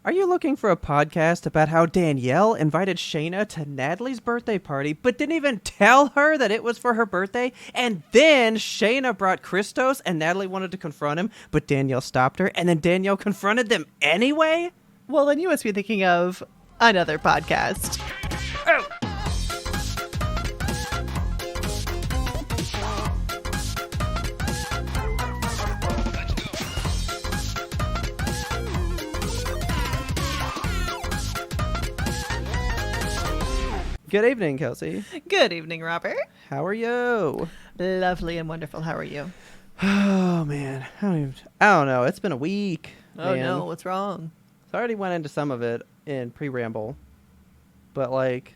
Are you looking for a podcast about how Danielle invited Shayna to Natalie's birthday party, but didn't even tell her that it was for her birthday? And then Shayna brought Christos and Natalie wanted to confront him, but Danielle stopped her, and then Danielle confronted them anyway? Well, then you must be thinking of another podcast. Oh. Good evening, Kelsey. Good evening, Robert. How are you? Lovely and wonderful. How are you? Oh, man. I don't know. It's been a week. Oh, man. no. What's wrong? So I already went into some of it in pre-ramble. But, like,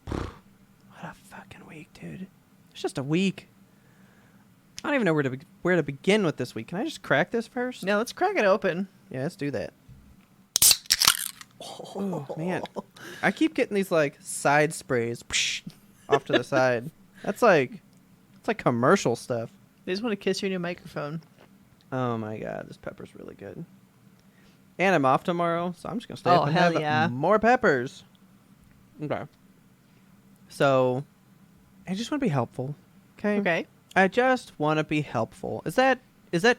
what a fucking week, dude. It's just a week. I don't even know where to begin with this week. Can I just crack this first? No, let's crack it open. Yeah, let's do that. Oh, man. I keep getting these, like, side sprays off to the side. It's like commercial stuff. They just want to kiss you in your microphone. Oh, my God. This pepper's really good. And I'm off tomorrow, so I'm just going to stay up and have more peppers. Okay. So, I just want to be helpful. Okay? Okay. I just want to be helpful. Is that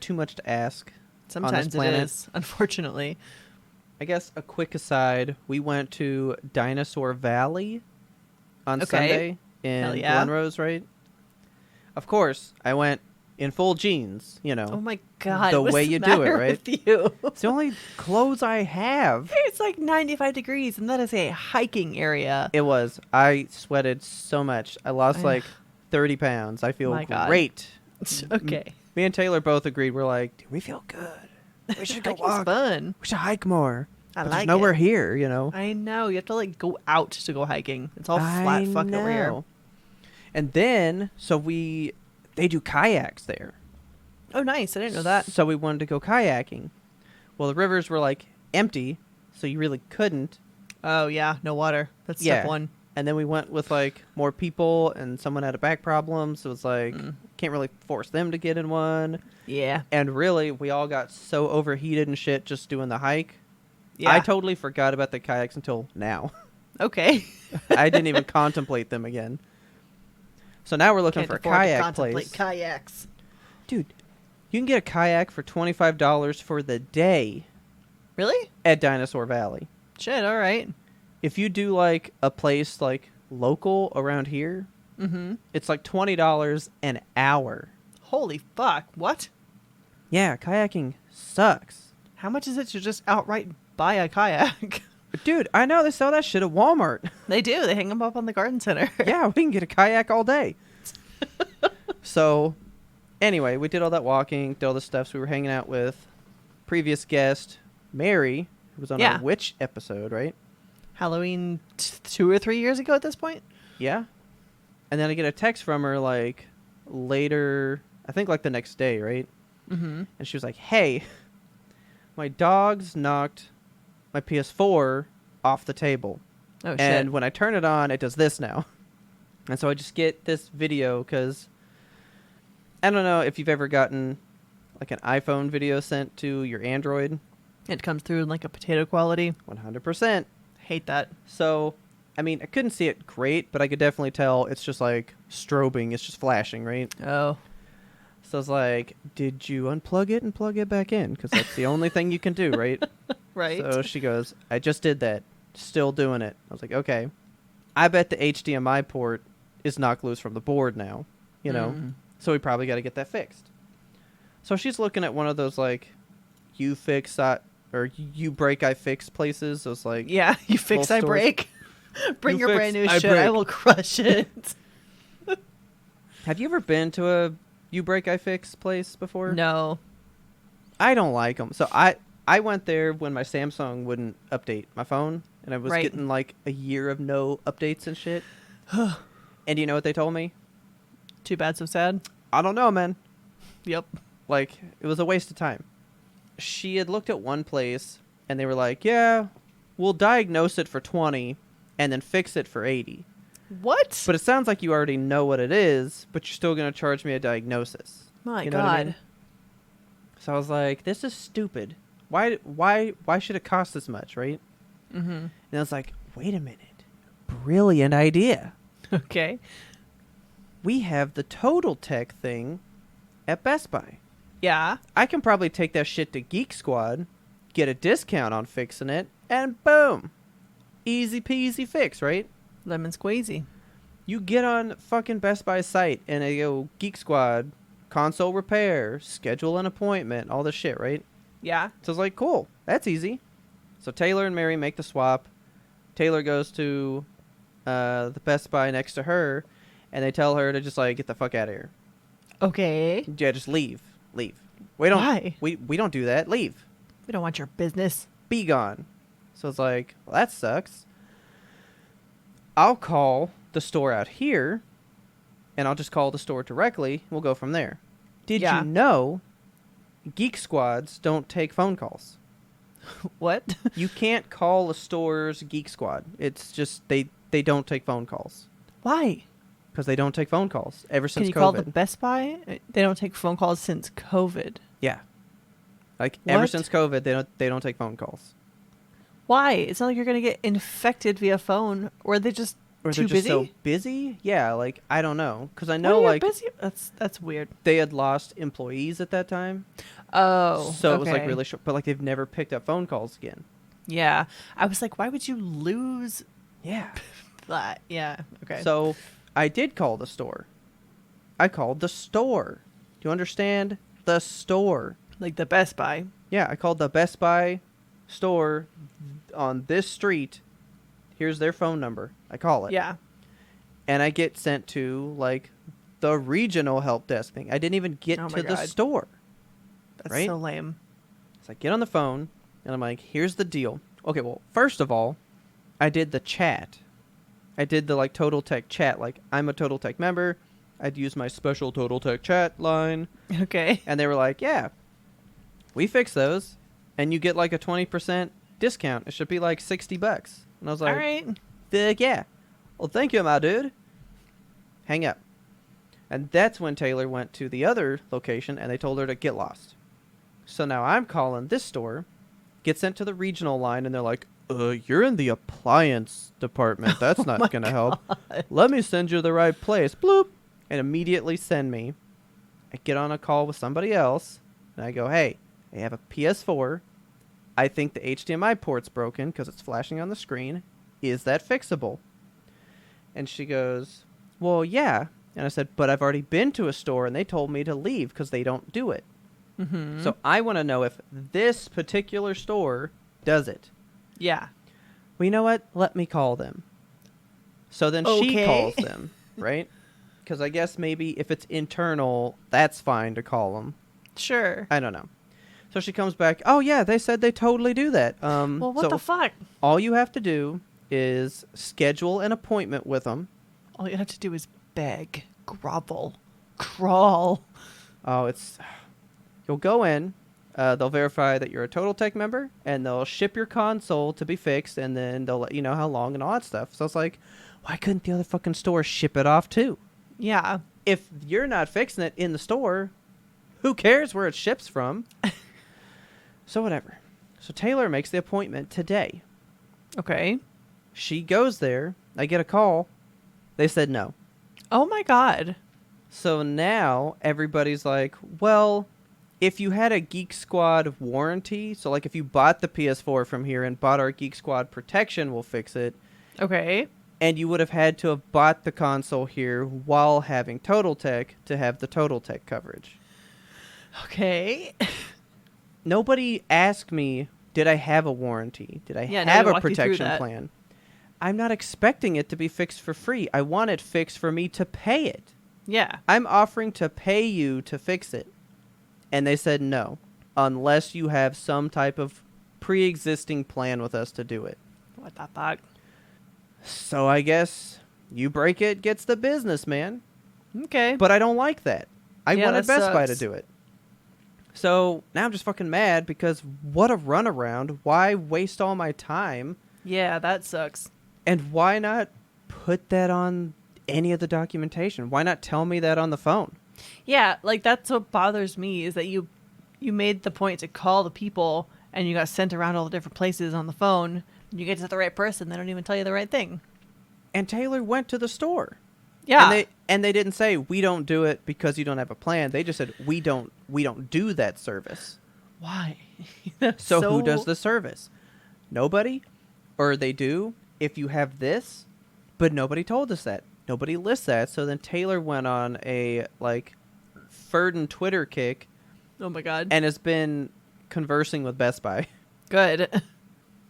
too much to ask? Sometimes it is, unfortunately. I guess a quick aside, we went to Dinosaur Valley on Sunday in Glenrose, right? Of course, I went in full jeans, you know. Oh my God. The way you do it, right? With you? It's the only clothes I have. It's like 95 degrees, and that is a hiking area. It was. I sweated so much. I lost like 30 pounds. I feel great. Okay. Me and Taylor both agreed. We're like, dude, we feel good. We should go walk. Fun. We should hike more. But there's nowhere here, you know. I know. You have to like go out to go hiking. It's all flat fuck over here. And then, they do kayaks there. Oh, nice. I didn't know that. So we wanted to go kayaking. Well, the rivers were like empty, so you really couldn't. Oh, yeah. No water. That's step one. And then we went with like more people, and someone had a back problem, so it was like, can't really force them to get in one. Yeah. And really, we all got so overheated and shit just doing the hike. Yeah. I totally forgot about the kayaks until now. Okay. I didn't even contemplate them again. So now we're looking for a kayak place. Kayaks. Dude, you can get a kayak for $25 for the day. Really? At Dinosaur Valley. Shit, all right. If you do like a place like local around here, it's like $20 an hour. Holy fuck. What? Yeah, kayaking sucks. How much is it to just outright buy a kayak? Dude, I know they sell that shit at Walmart. They do. They hang them up on the garden center. Yeah, we can get a kayak all day. So, anyway, we did all that walking, did all the stuff. So we were hanging out with previous guest, Mary, who was on our witch episode, right? Halloween 2 or 3 years ago at this point? Yeah. And then I get a text from her, like, later, I think, like, the next day, right? Mm-hmm. And she was like, hey, my dogs knocked my PS4 off the table. Oh, shit. And when I turn it on, it does this now. And so I just get this video because I don't know if you've ever gotten, like, an iPhone video sent to your Android. It comes through in, like, a potato quality. 100%. Hate that. So, I mean, I couldn't see it great, but I could definitely tell it's just, like, strobing. It's just flashing, right? Oh. So I was like, did you unplug it and plug it back in? Because that's the only thing you can do, right? Right. So she goes, I just did that. Still doing it. I was like, okay. I bet the HDMI port is knocked loose from the board now, you know? So we probably got to get that fixed. So she's looking at one of those, like, you fix, or you break, I fix places. Those, like... Yeah, you fix, I break. Bring your brand new shit. I will crush it. Have you ever been to a you break, I fix place before? No. I don't like them. So I went there when my Samsung wouldn't update my phone, and I was getting like a year of no updates and shit. And you know what they told me? Too bad, so sad. I don't know, man. Yep. Like, it was a waste of time. She had looked at one place, and they were like, yeah, we'll diagnose it for 20 and then fix it for 80. What? But it sounds like you already know what it is, but you're still going to charge me a diagnosis. My you know God. what I mean? So I was like, this is stupid. Why should it cost this much, right? Mm-hmm. And I was like, wait a minute. Brilliant idea. Okay. We have the Total Tech thing at Best Buy. Yeah. I can probably take that shit to Geek Squad, get a discount on fixing it, and boom. Easy peasy fix, right? Lemon squeezy. You get on fucking Best Buy's site and they go Geek Squad, console repair, schedule an appointment, all this shit, right? Yeah. So it's like, cool, that's easy. So Taylor and Mary make the swap. Taylor goes to the Best Buy next to her, and they tell her to just like get the fuck out of here. Okay. Yeah, just leave. We don't. Why? We don't do that. Leave. We don't want your business. Be gone. So it's like, well, that sucks. I'll call the store out here, and I'll just call the store directly. We'll go from there. Did you know Geek Squads don't take phone calls? What? You can't call a store's Geek Squad. It's just they don't take phone calls. Why? Because they don't take phone calls ever since COVID. Can you call the Best Buy? They don't take phone calls since COVID. Yeah. Like What? ever since COVID, they don't take phone calls. Why? It's not like you're gonna get infected via phone, or are they just Or too they're just busy? so busy? Yeah, like I don't know, because I Why know are you like busy? That's weird. they had lost employees at that time, Oh, so it was like okay. really short. But like they've never picked up phone calls again. Yeah, I was like, why would you lose Yeah. that? Yeah. Okay. So I did call the store. I called the store. Do you understand? The store. like the Best Buy. Yeah, I called the Best Buy store on this street. Here's their phone number. I call it. Yeah. And I get sent to like the regional help desk thing. I didn't even get Oh to my the God. store. That's Right? so lame. So I get on the phone and I'm like, here's the deal. Okay, well, first of all, I did the chat. I did the like Total Tech chat. Like, I'm a Total Tech member. I'd use my special Total Tech chat line. Okay. And they were like, yeah, we fix those. And you get like a 20% discount. It should be like $60. And I was like, All right. "Fuck yeah. Well, thank you, my dude." Hang up. And that's when Taylor went to the other location and they told her to get lost. So now I'm calling this store, get sent to the regional line, and they're like, you're in the appliance department. That's not going to help. Let me send you the right place. Bloop. And immediately send me. I get on a call with somebody else, and I go, hey, I have a PS4. I think the HDMI port's broken because it's flashing on the screen. Is that fixable? And she goes, well, yeah. And I said, but I've already been to a store, and they told me to leave because they don't do it. Mm-hmm. So I want to know if this particular store does it. Yeah. Well, you know what? Let me call them. So then she Okay. calls them, right? Because I guess maybe if it's internal, that's fine to call them. Sure. I don't know. So she comes back. Oh, yeah, they said they totally do that. Well, what so the fuck? all you have to do is schedule an appointment with them. All you have to do is beg, grovel, crawl. Oh, you'll go in. They'll verify that you're a Total Tech member, and they'll ship your console to be fixed, and then they'll let you know how long and all that stuff. So it's like, why couldn't the other fucking store ship it off too? Yeah. If you're not fixing it in the store, who cares where it ships from? So whatever. So Taylor makes the appointment today. Okay. She goes there. I get a call. They said no. Oh my God. So now everybody's like, well, if you had a Geek Squad warranty, so like if you bought the PS4 from here and bought our Geek Squad protection, we'll fix it. Okay. And you would have had to have bought the console here while having Total Tech to have the Total Tech coverage. Okay. Nobody asked me, did I have a warranty? Did I Yeah, no, have they a walk you through protection that. plan? I'm not expecting it to be fixed for free. I want it fixed for me to pay it. Yeah. I'm offering to pay you to fix it. And they said no, unless you have some type of pre-existing plan with us to do it. What the fuck? So I guess you break it gets the business, man. Okay. But I don't like that. I Yeah, wanted that Best Buy to sucks. do it. So now I'm just fucking mad because what a runaround. Why waste all my time? Yeah, that sucks. And why not put that on any of the documentation? Why not tell me that on the phone? Yeah, like that's what bothers me is that you made the point to call the people and you got sent around all the different places on the phone. You get to the right person, they don't even tell you the right thing. And Taylor went to the store. Yeah. And they didn't say we don't do it because you don't have a plan. They just said we don't do that service. Why? So who does the service? Nobody? Or they do if you have this, but nobody told us that. Nobody lists that. So then Taylor went on a Ferdin Twitter kick. Oh my God. And has been conversing with Best Buy. Good.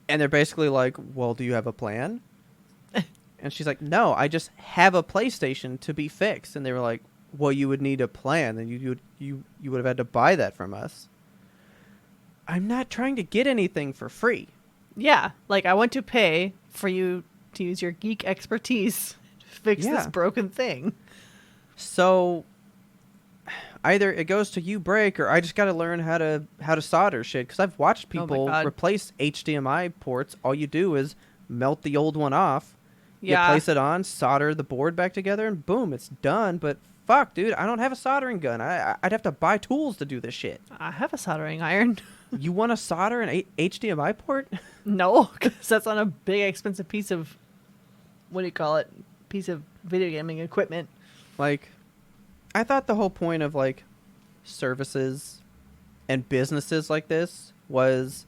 And they're basically like, well, do you have a plan? And she's like, no, I just have a PlayStation to be fixed. And they were like, well, you would need a plan, and you would have had to buy that from us. I'm not trying to get anything for free. Yeah, like I want to pay for you to use your geek expertise to fix this broken thing. So either it goes to you break, or I just got to learn how to solder shit. Because I've watched people replace HDMI ports. All you do is melt the old one off. Yeah. You place it on, solder the board back together, and boom, it's done. But fuck, dude, I don't have a soldering gun. I'd have to buy tools to do this shit. I have a soldering iron. You want to solder an HDMI port? No, because that's on a big, expensive piece of, what do you call it? Piece of video gaming equipment. Like, I thought the whole point of, like, services and businesses like this was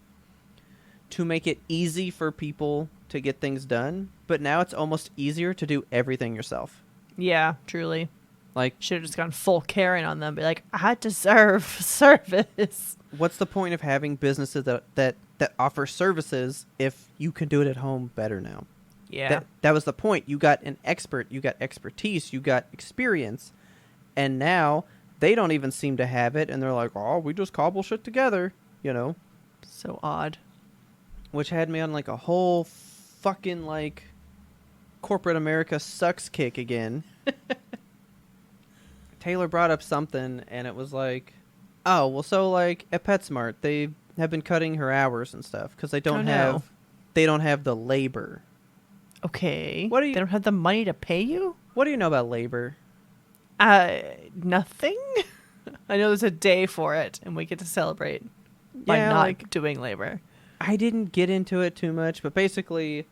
to make it easy for people to get things done, but now it's almost easier to do everything yourself. Yeah, truly. Like, should have just gone full Karen on them. Be like, I deserve service. What's the point of having businesses that offer services if you can do it at home better now? Yeah. That was the point. You got an expert, you got expertise, you got experience, and now they don't even seem to have it, and they're like, oh, we just cobble shit together, you know? So odd. Which had me on, like, a whole fucking, like, corporate America sucks kick again. Taylor brought up something, and it was like, oh, well, so, like, at PetSmart, they have been cutting her hours and stuff because they don't have the labor. Okay. They don't have the money to pay you? What do you know about labor? Nothing. I know there's a day for it, and we get to celebrate by not doing labor. I didn't get into it too much, but basically,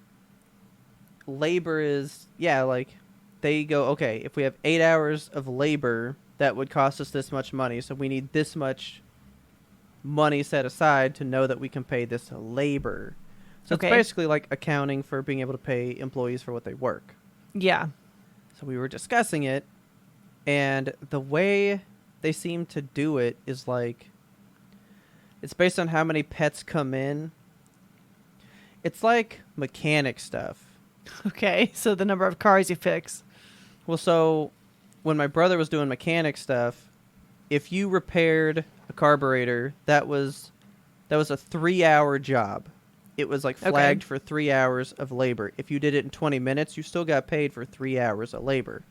labor is, like, they go, okay, if we have 8 hours of labor, that would cost us this much money, so we need this much money set aside to know that we can pay this labor. So it's basically like accounting for being able to pay employees for what they work. Yeah. So we were discussing it, and the way they seem to do it is like, it's based on how many pets come in. It's like mechanic stuff. Okay, so the number of cars you fix. Well, so when my brother was doing mechanic stuff, if you repaired a carburetor, that was a 3-hour job. It was like flagged for 3 hours of labor. If you did it in 20 minutes, you still got paid for 3 hours of labor.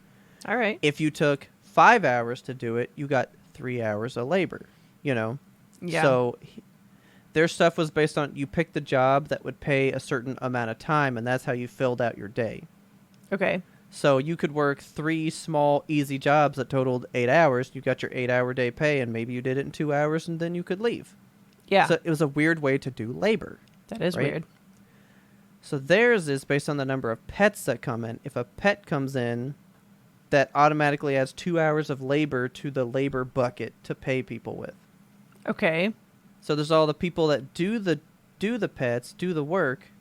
All right. If you took 5 hours to do it, you got 3 hours of labor, you know? Yeah. So their stuff was based on you picked the job that would pay a certain amount of time, and that's how you filled out your day. Okay. So you could work 3 small, easy jobs that totaled 8 hours. You got your 8-hour day pay, and maybe you did it in 2 hours, and then you could leave. Yeah. So it was a weird way to do labor. That is weird. So theirs is based on the number of pets that come in. If a pet comes in, that automatically adds 2 hours of labor to the labor bucket to pay people with. Okay. So there's all the people that do the pets, do the work,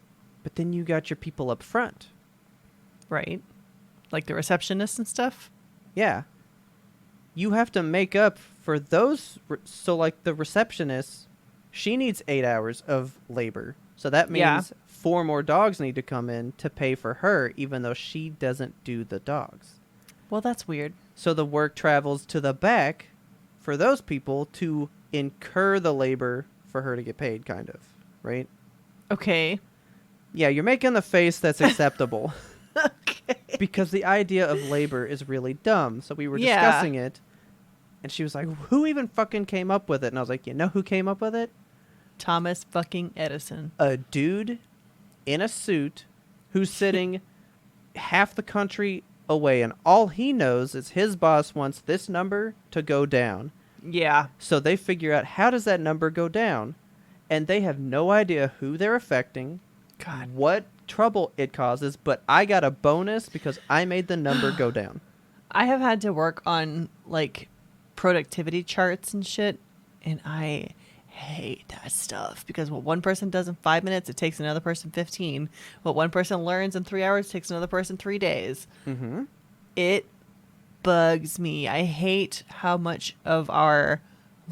but then you got your people up front. Right. Like the receptionists and stuff? Yeah. You have to make up for those. So like the receptionist, she needs 8 hours of labor. So that means 4 more dogs need to come in to pay for her, even though she doesn't do the dogs. Well, that's weird. So the work travels to the back for those people to incur the labor for her to get paid, kind of, right? Okay. Yeah, you're making the face that's acceptable. Okay. Because the idea of labor is really dumb. So we were discussing it, and she was like, who even fucking came up with it? And I was like, you know who came up with it? Thomas fucking Edison. A dude in a suit who's sitting half the country away, and all he knows is his boss wants this number to go down. Yeah. So they figure out, how does that number go down? and they have no idea who they're affecting, God, what trouble it causes, but I got a bonus because I made the number go down. I have had to work on like productivity charts and shit, and I hate that stuff because what one person does in 5 minutes, it takes another person 15. What one person learns in 3 hours takes another person 3 days. Mm-hmm. It bugs me. I hate how much of our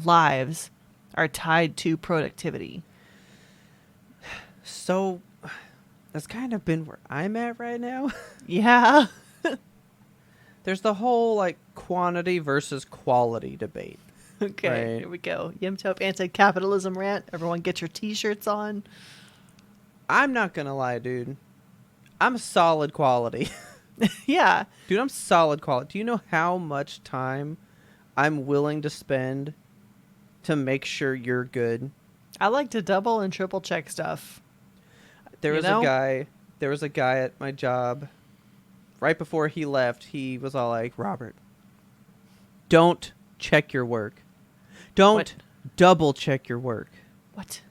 lives are tied to productivity. So that's kind of been where I'm at right now. Yeah. There's the whole like quantity versus quality debate. Okay, right? Here we go. Yimtop anti-capitalism rant. Everyone get your t-shirts on. I'm not gonna lie, dude. I'm solid quality. Yeah. Dude, I'm solid quality. Do you know how much time I'm willing to spend to make sure you're good? I like to double and triple check stuff. There You was know? a guy at my job. Right before he left, he was all like, Robert, don't check your work. Don't What? double check your work. What?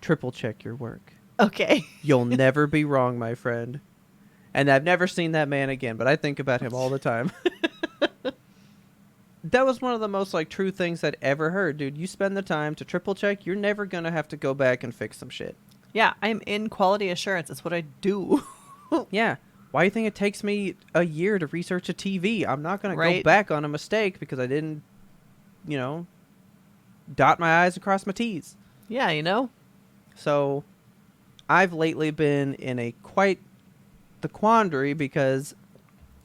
Triple check your work. Okay. You'll never be wrong, my friend. And I've never seen that man again, but I think about him all the time. That was one of the most like true things I'd ever heard, dude. You spend the time to triple check, you're never going to have to go back and fix some shit. Yeah, I'm in quality assurance. That's what I do. Yeah. Why do you think it takes me a year to research a TV? I'm not going to go Right. back on a mistake because I didn't, dot my I's and cross my T's. Yeah, you know? So I've lately been in a quite the quandary because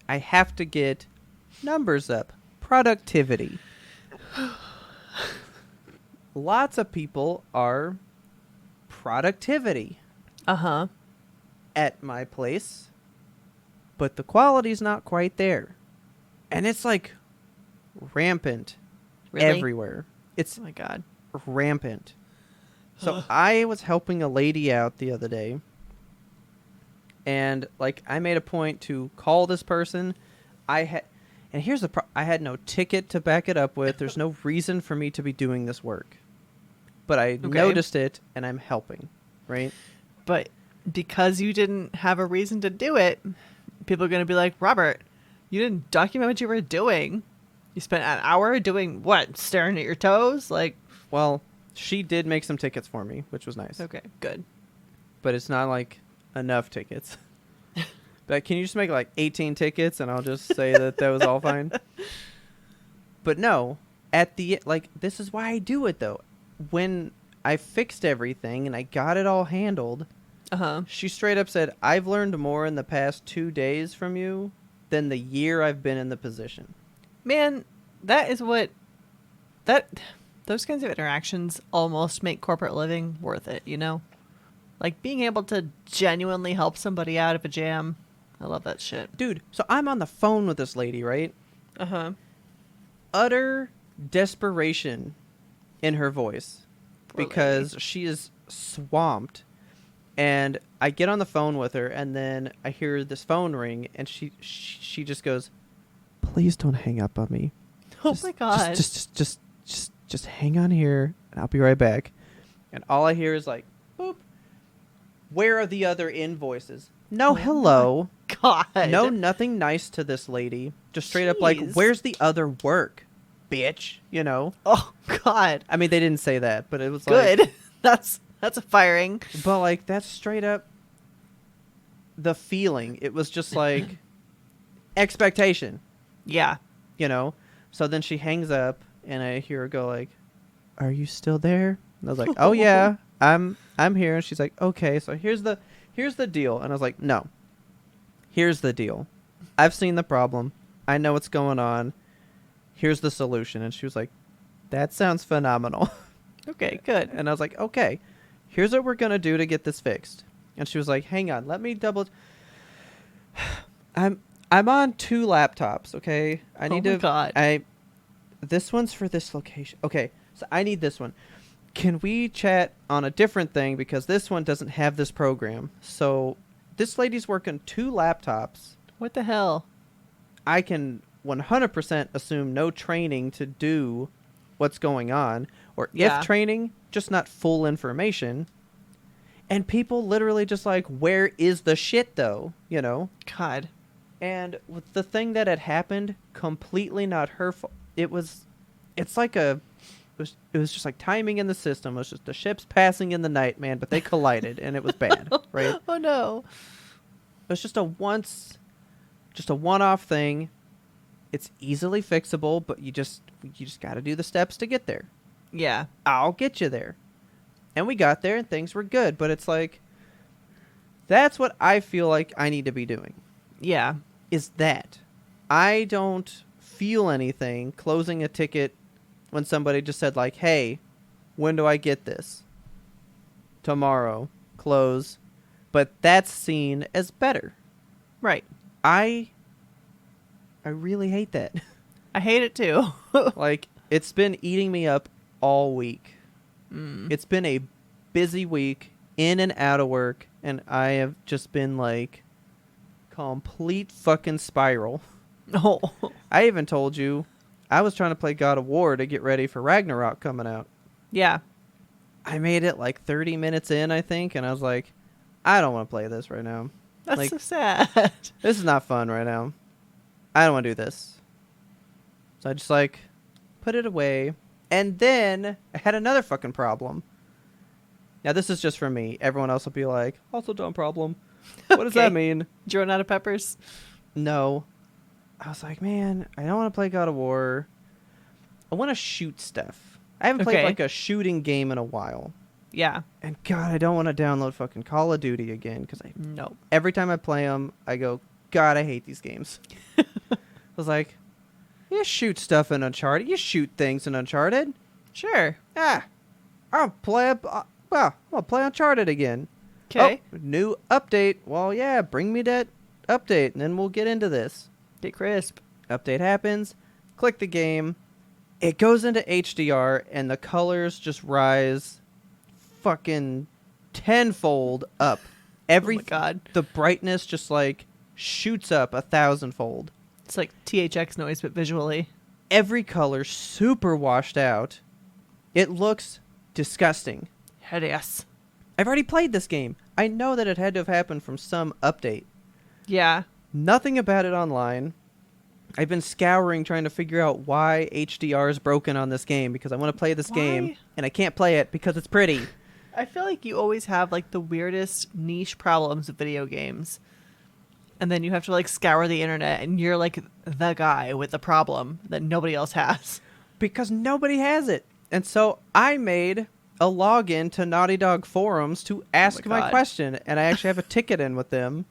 I have to get numbers up. Productivity. Lots of people are productivity Uh-huh. at my place, but the quality's not quite there. And it's like rampant Really? everywhere. It's Oh my God. rampant. So I was helping a lady out the other day, and like I made a point to call this person. And here's I had no ticket to back it up with. There's no reason for me to be doing this work, but I noticed it, and I'm helping, right? But because you didn't have a reason to do it, people are going to be like, Robert, you didn't document what you were doing. You spent an hour doing what? Staring at your toes? Like, Well, she did make some tickets for me, which was nice. okay, good. But it's not like enough tickets. But can you just make like 18 tickets and I'll just say that was all fine? But no, this is why I do it though. When I fixed everything and I got it all handled, Uh-huh. she straight up said, I've learned more in the past 2 days from you than the year I've been in the position. Man, that is what... Those kinds of interactions almost make corporate living worth it, you know? Like, being able to genuinely help somebody out of a jam. I love that shit. Dude, so I'm on the phone with this lady, right? Uh-huh. Utter desperation in her voice. Poor Because she is swamped. And I get on the phone with her, and then I hear this phone ring, and she just goes, "Please don't hang up on me. Oh my God. Just hang on here, and I'll be right back." And all I hear is like, "Boop. Where are the other invoices? No, hello. God. No, nothing nice to this lady. Just straight up like, Jeez. where's the other work, bitch? You know." Oh, God. I mean, they didn't say that, but it was like, Good. That's a firing. but like that's straight up the feeling. It was just like expectation, Yeah. you know. So then she hangs up, and I hear her go like, "Are you still there?" And I was like, "Oh yeah, I'm here." And she's like, "Okay, so here's the deal." And I was like, "No, here's the deal. I've seen the problem. I know what's going on. Here's the solution." And she was like, "That sounds phenomenal." Okay, good. And I was like, "Okay, here's what we're going to do to get this fixed." And she was like, "Hang on, let me double." I'm on 2 laptops, okay? I need Oh my God. This one's for this location. Okay, so I need this one. Can we chat on a different thing because this one doesn't have this program? So this lady's working 2 laptops. What the hell? I can 100% assume no training to do what's going on, or Yeah. if training, just not full information. And people literally just like, where is the shit though? You know? God. And with the thing that had happened, completely not her fault. It was just like timing in the system. It was just the ships passing in the night, man, but they collided and it was bad, right? Oh no. It was just a one-off thing. It's easily fixable, but you just got to do the steps to get there. Yeah. I'll get you there. And we got there and things were good, but it's like, that's what I feel like I need to be doing. Yeah. Is that I don't feel anything closing a ticket when somebody just said like, hey, when do I get this? Tomorrow. Close. But that's seen as better. Right. I really hate that. I hate it too. Like, it's been eating me up all week. Mm. It's been a busy week, in and out of work, and I have just been like complete fucking spiral. Oh. I even told you I was trying to play God of War to get ready for Ragnarok coming out. Yeah. I made it like 30 minutes in, I think, and I was like, I don't want to play this right now. That's like, so sad. This is not fun right now. I don't want to do this. So I just like put it away. And then I had another fucking problem. Now this is just for me. Everyone else will be like, also dumb problem. What does that mean? Did you run out of peppers? No. I was like, man, I don't want to play God of War. I want to shoot stuff. I haven't played like a shooting game in a while. Yeah. And God, I don't want to download fucking Call of Duty again because every time I play them, I go, God, I hate these games. I was like, you shoot stuff in Uncharted. You shoot things in Uncharted. Sure. I'll play I'll play Uncharted again. Okay. Oh, new update. Well, yeah, bring me that update, and then we'll get into this. Get crisp. Update happens. Click the game. It goes into HDR, and the colors just rise fucking tenfold up. Oh my God. The brightness just like shoots up 1,000-fold. It's like THX noise, but visually. Every color super washed out. It looks disgusting. Hideous. I've already played this game. I know that it had to have happened from some update. Yeah. Nothing about it online. I've been scouring trying to figure out why HDR is broken on this game because I want to play this game and I can't play it because it's pretty. I feel like you always have like the weirdest niche problems with video games. And then you have to like scour the internet and you're like the guy with the problem that nobody else has. Because nobody has it. And so I made a login to Naughty Dog forums to ask my question. And I actually have a ticket in with them.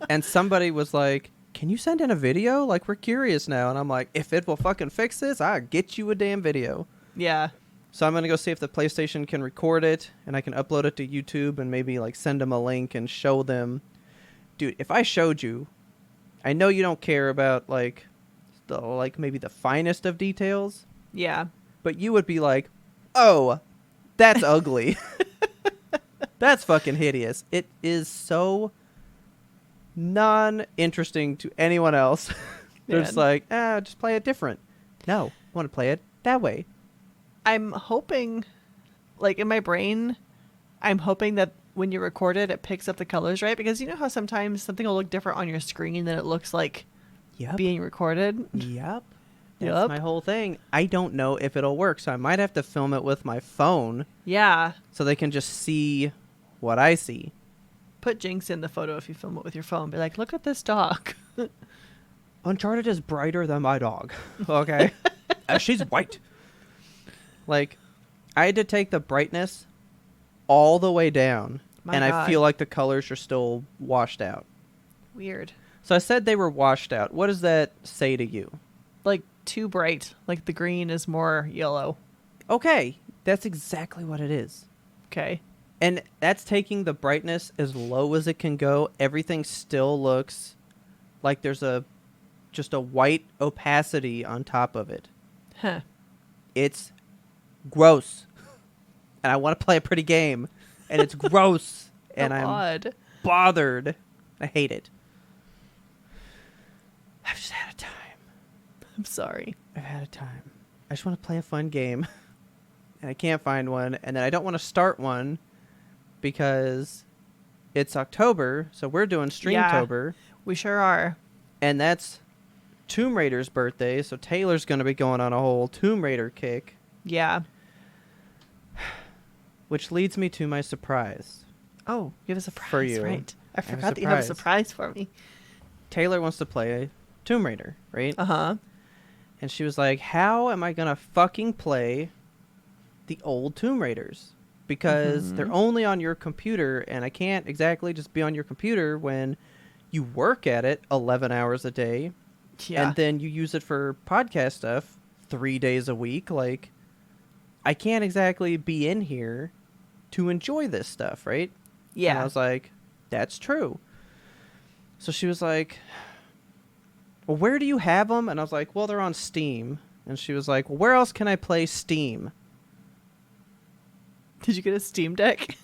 And somebody was like, can you send in a video? Like, we're curious now. And I'm like, if it will fucking fix this, I'll get you a damn video. Yeah. So I'm going to go see if the PlayStation can record it. And I can upload it to YouTube and maybe like send them a link and show them. Dude, if I showed you, I know you don't care about like maybe the finest of details. Yeah. But you would be like, oh, that's ugly. That's fucking hideous. It is so non-interesting to anyone else. They're just like, just play it different. No, I want to play it that way. I'm hoping, like in my brain, I'm hoping that when you record it, it picks up the colors right. Because you know how sometimes something will look different on your screen than it looks like being recorded? Yep. That's my whole thing. I don't know if it'll work, so I might have to film it with my phone. Yeah. So they can just see what I see. Put Jinx in the photo if you film it with your phone. Be like, look at this dog. Uncharted is brighter than my dog. Okay. She's white. Like, I had to take the brightness all the way down. I feel like the colors are still washed out. Weird. So I said they were washed out. What does that say to you? Like too bright. Like the green is more yellow. Okay. That's exactly what it is. Okay. And that's taking the brightness as low as it can go. Everything still looks like there's just a white opacity on top of it. Huh. It's gross. And I want to play a pretty game. And it's gross. And I'm bothered. I hate it. I've just had a time. I'm sorry. I've had a time. I just want to play a fun game. and I can't find one, and then I don't want to start one because it's October, so we're doing Streamtober. We sure are. And that's Tomb Raider's birthday, so Taylor's going to be going on a whole Tomb Raider kick. Yeah. Which leads me to my surprise. Oh, you have a surprise for you. right. I forgot that you have a surprise for me. Taylor wants to play Tomb Raider, right? Uh-huh. And she was like, how am I going to fucking play the old Tomb Raiders? Because they're only on your computer, and I can't exactly just be on your computer when you work at it 11 hours a day. Yeah. And then you use it for podcast stuff 3 days a week. Like, I can't exactly be in here to enjoy this stuff, right? Yeah. And I was like, that's true. So she was like, well, where do you have them? And I was like, well, they're on Steam. And she was like, well, where else can I play Steam? Did you get a Steam Deck?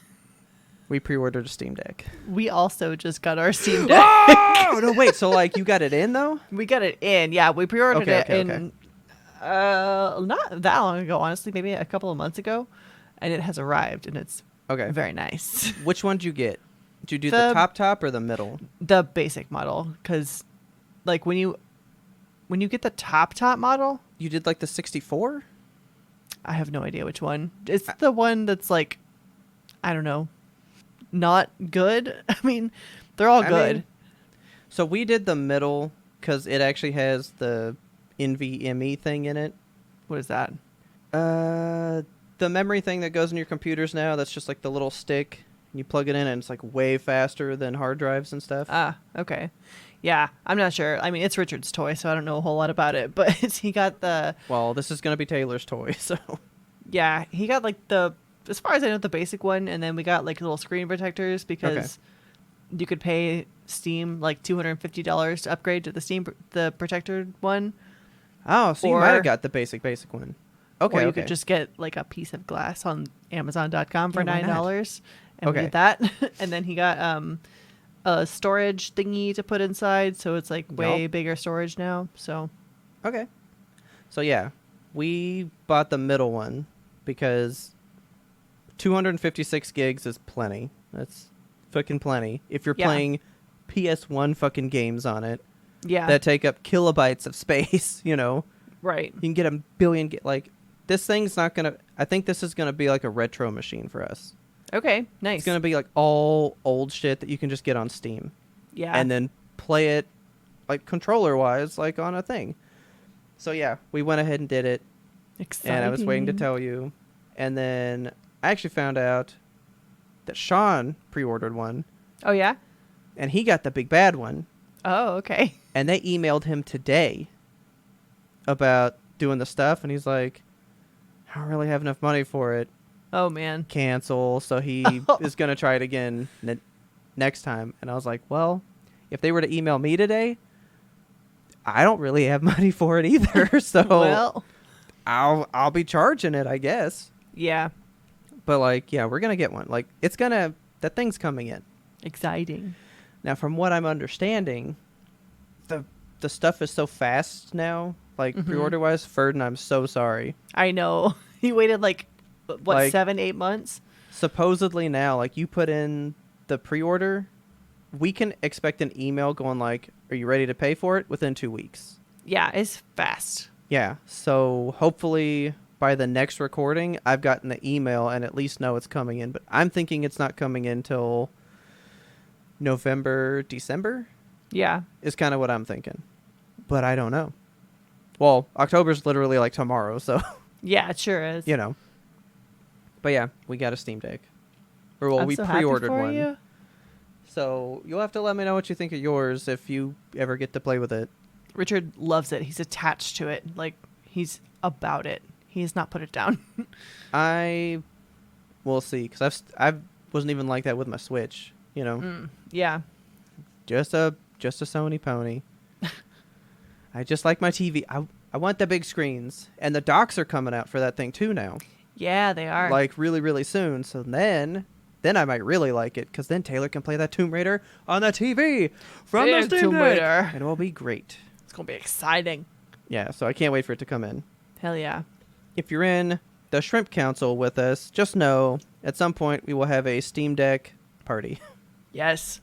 We pre-ordered a Steam Deck. We also just got our Steam Deck. Oh, no, wait. So, like, you got it in, though? We got it in. Yeah, we pre-ordered it in okay. not that long ago, honestly, maybe a couple of months ago. And it has arrived, and it's very nice. Which one did you get? Did you do the top or the middle? The basic model, because, like, when you get the top model... You did, like, the 64? I have no idea which one. It's the one that's, like, I don't know, not good. I mean, they're all good. So we did the middle because it actually has the NVMe thing in it. What is that? The memory thing that goes in your computers now, that's just like the little stick. You plug it in and it's like way faster than hard drives and stuff. Ah, okay. Yeah, I'm not sure. I mean, it's Richard's toy, so I don't know a whole lot about it. But he got the... Well, this is going to be Taylor's toy, so... Yeah, he got like as far as I know, the basic one. And then we got like little screen protectors because you could pay Steam like $250 to upgrade to the protected one. Oh, so you might have got the basic one. Okay, or you could just get like a piece of glass on Amazon.com for $9. And we did that. And then he got a storage thingy to put inside, so it's like way bigger storage now. So okay. So yeah, we bought the middle one because 256 gigs is plenty. That's fucking plenty. If you're playing PS1 fucking games on it, that take up kilobytes of space, you know. Right. You can get a billion like this thing's not going to I think this is going to be like a retro machine for us. Okay, nice. It's going to be like all old shit that you can just get on Steam. Yeah. And then play it like controller-wise like on a thing. So yeah, we went ahead and did it. Exciting. And I was waiting to tell you. And then I actually found out that Sean pre-ordered one. Oh, yeah? And he got the big bad one. Oh, okay. And they emailed him today about doing the stuff. And he's like, I don't really have enough money for it. Oh, man. Cancel. So he is going to try it again next time. And I was like, well, if they were to email me today, I don't really have money for it either. So well, I'll be charging it, I guess. Yeah. But like, yeah, we're going to get one. Like that thing's coming in. Exciting. Now, from what I'm understanding, the stuff is so fast now, like pre-order wise. Ferdin, I'm so sorry. I know. He waited like 7-8 months? Supposedly now, like you put in the pre-order, we can expect an email going like, are you ready to pay for it within 2 weeks? Yeah, it's fast. Yeah. So hopefully by the next recording, I've gotten the email and at least know it's coming in. But I'm thinking it's not coming in till November, December. Yeah. Is kind of what I'm thinking. But I don't know. Well, October's literally like tomorrow, so. Yeah, it sure is. You know. But yeah, we got a Steam Deck. Or well, I'm we so pre-ordered happy for one. you. So you'll have to let me know what you think of yours if you ever get to play with it. Richard loves it. He's attached to it. Like, he's about it. He has not put it down. We'll see, because I wasn't even like that with my Switch, you know. Yeah. Just a Sony pony. I just like my TV. I want the big screens, and the docks are coming out for that thing too now. Yeah, they are. Like really, really soon. So then I might really like it, because then Taylor can play that Tomb Raider on the TV from the Steam Tomb Deck, Raider. and it will be great. It's gonna be exciting. Yeah, so I can't wait for it to come in. Hell yeah. If you're in the Shrimp Council with us, just know at some point we will have a Steam Deck party. Yes.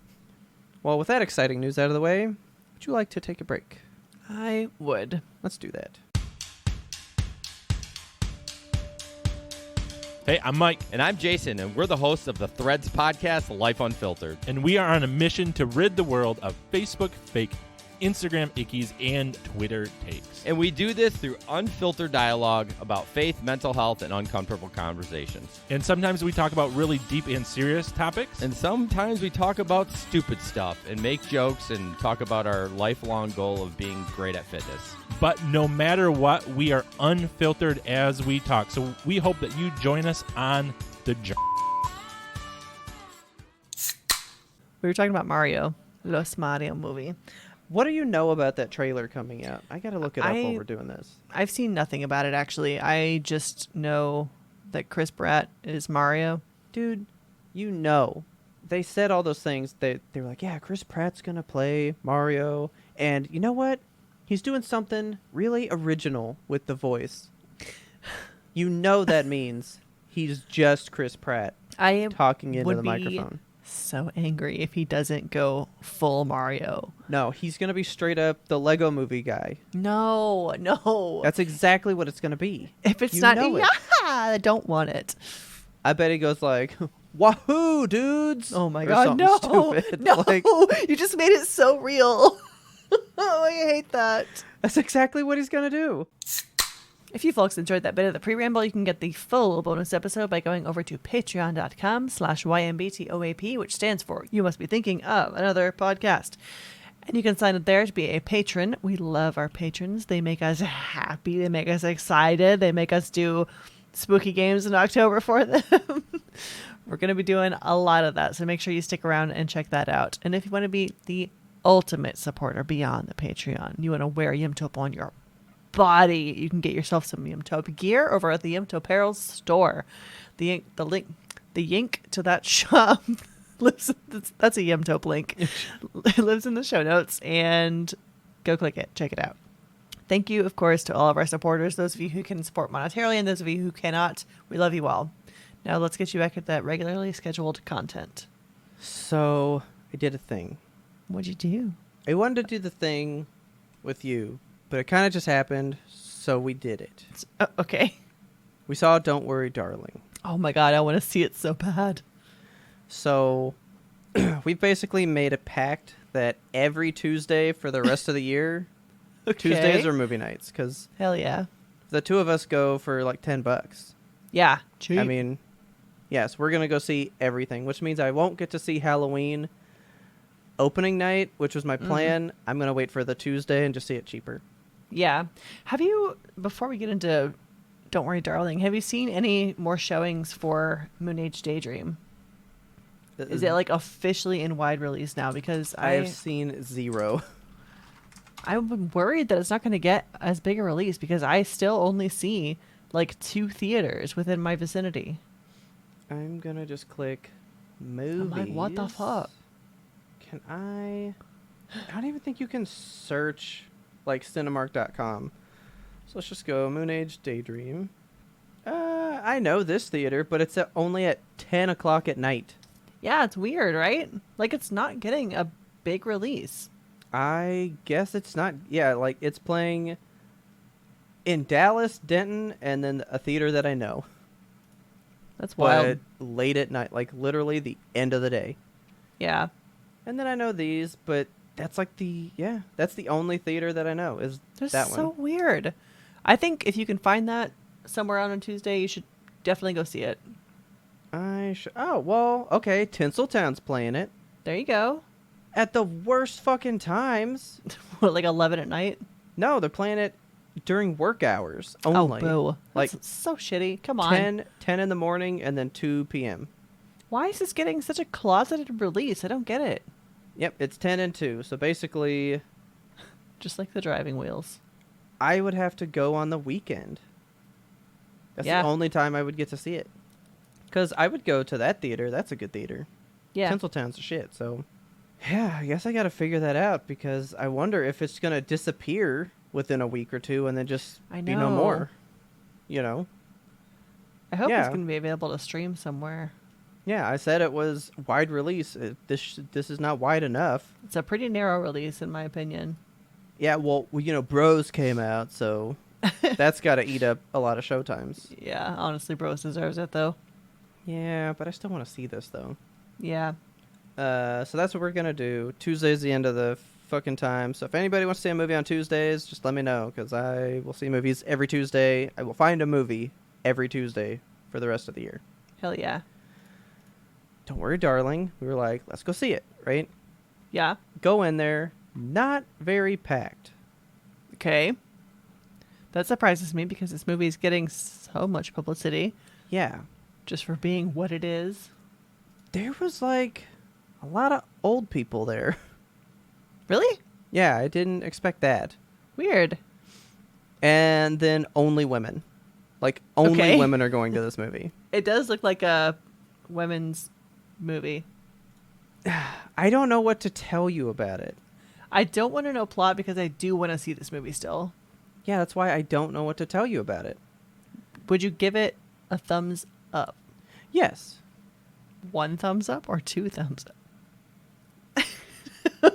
Well, with that exciting news out of the way, would you like to take a break? I would. Let's do that. Hey, I'm Mike, And I'm Jason, and we're the hosts of the Threads podcast, Life Unfiltered. and we are on a mission to rid the world of Facebook fake, Instagram ickies, and Twitter takes. And we do this through unfiltered dialogue about faith, mental health, and uncomfortable conversations. And sometimes we talk about really deep and serious topics. And sometimes we talk about stupid stuff and make jokes and talk about our lifelong goal of being great at fitness. But no matter what, we are unfiltered as we talk. So we hope that you join us on the journey. We were talking about Mario. Los Mario movie. What do you know about that trailer coming out? I gotta look it up while we're doing this. I've seen nothing about it, actually. I just know that Chris Pratt is Mario. Dude, you know. They said all those things. They were like, yeah, Chris Pratt's gonna play Mario. And you know what? He's doing something really original with the voice. You know that means he's just Chris Pratt talking into the microphone. So angry if he doesn't go full Mario. No, he's gonna be straight up the Lego Movie guy. No. That's exactly what it's gonna be. If it's You not, know it. I don't want it. I bet he goes like, "Wahoo, dudes!" Oh my or god, something no, stupid. no! Like, You just made it so real. Oh, I hate that. that's exactly what he's gonna do. If you folks enjoyed that bit of the pre-ramble, you can get the full bonus episode by going over to patreon.com/YMBTOAP, which stands for You Must Be Thinking of Another Podcast. And you can sign up there to be a patron. We love our patrons. They make us happy. They make us excited. They make us do spooky games in October for them. We're going to be doing a lot of that, so make sure you stick around and check that out. And if you want to be the ultimate supporter beyond the Patreon, you want to wear Yimtope on your body, you can get yourself some Yimtope gear over at the Yimtope Apparel store. The link to that shop lives. That's a Yimtope link. It lives in the show notes, and go click it. Check it out. Thank you, of course, to all of our supporters. Those of you who can support monetarily, and those of you who cannot. We love you all. Now let's get you back at that regularly scheduled content. So I did a thing. What'd you do? I wanted to do the thing with you, but it kind of just happened, so we did it. Okay. We saw Don't Worry, Darling. Oh my god, I want to see it so bad. So we've basically made a pact that every Tuesday for the rest of the year, Tuesdays are movie nights, because Hell yeah. the two of us go for like $10. Yeah. Cheap. I mean, yes, we're going to go see everything, which means I won't get to see Halloween opening night, which was my plan. I'm going to wait for the Tuesday and just see it cheaper. Yeah. Have you, before we get into Don't Worry, Darling, have you seen any more showings for Moonage Daydream? Is it like officially in wide release now? Because I have seen 0. I'm worried that it's not going to get as big a release because I still only see like 2 theaters within my vicinity. I'm going to just click movies. I'm like, what the fuck? Can I don't even think you can search like Cinemark.com. So let's just go Moonage Daydream. I know this theater, but it's only at 10 o'clock at night. Yeah, it's weird, right? Like it's not getting a big release. I guess it's not. Yeah, like it's playing in Dallas, Denton, and then a theater that I know. That's wild. But late at night, like literally the end of the day. Yeah. And then I know these, but that's like that's the only theater that I know is That's that so one. weird. I think if you can find that somewhere out on Tuesday, you should definitely go see it. Oh, well, okay. Tinseltown's playing it There you go. at the worst fucking times. What, like 11 at night? No, they're playing it during work hours only. Oh, boo. Like That's so shitty. Come on. 10 in the morning and then 2 p.m. Why is this getting such a closeted release? I don't get it. Yep, it's 10 and 2. So basically, Just like the driving wheels. I would have to go on the weekend. That's Yeah. the only time I would get to see it. Because I would go to that theater. That's a good theater. Yeah. Tinseltown's a shit, so... Yeah, I guess I got to figure that out because I wonder if it's going to disappear within a week or two and then just I be no know. more. You know? I hope Yeah. it's going to be available to stream somewhere. Yeah, I said it was wide release. This is not wide enough. It's a pretty narrow release, in my opinion. Yeah, well, Bros came out, so that's got to eat up a lot of showtimes. Yeah, honestly, Bros deserves it, though. Yeah, but I still want to see this, though. Yeah. So that's what we're going to do. Tuesday's the end of the fucking time. So if anybody wants to see a movie on Tuesdays, just let me know, because I will see movies every Tuesday. I will find a movie every Tuesday for the rest of the year. Hell yeah. Don't worry, darling. We were like, let's go see it, right? Yeah. Go in there. Not very packed. Okay. That surprises me because this movie is getting so much publicity Yeah. just for being what it is. There was like a lot of old people there. Really? Yeah, I didn't expect that. Weird. And then only women. Like, only Okay. women are going to this movie. It does look like a women's movie. I don't know what to tell you about it. I don't want to know plot because I do want to see this movie still. Yeah, that's why I don't know what to tell you about it. Would you give it a thumbs up? Yes. 1 thumbs up or 2 thumbs up?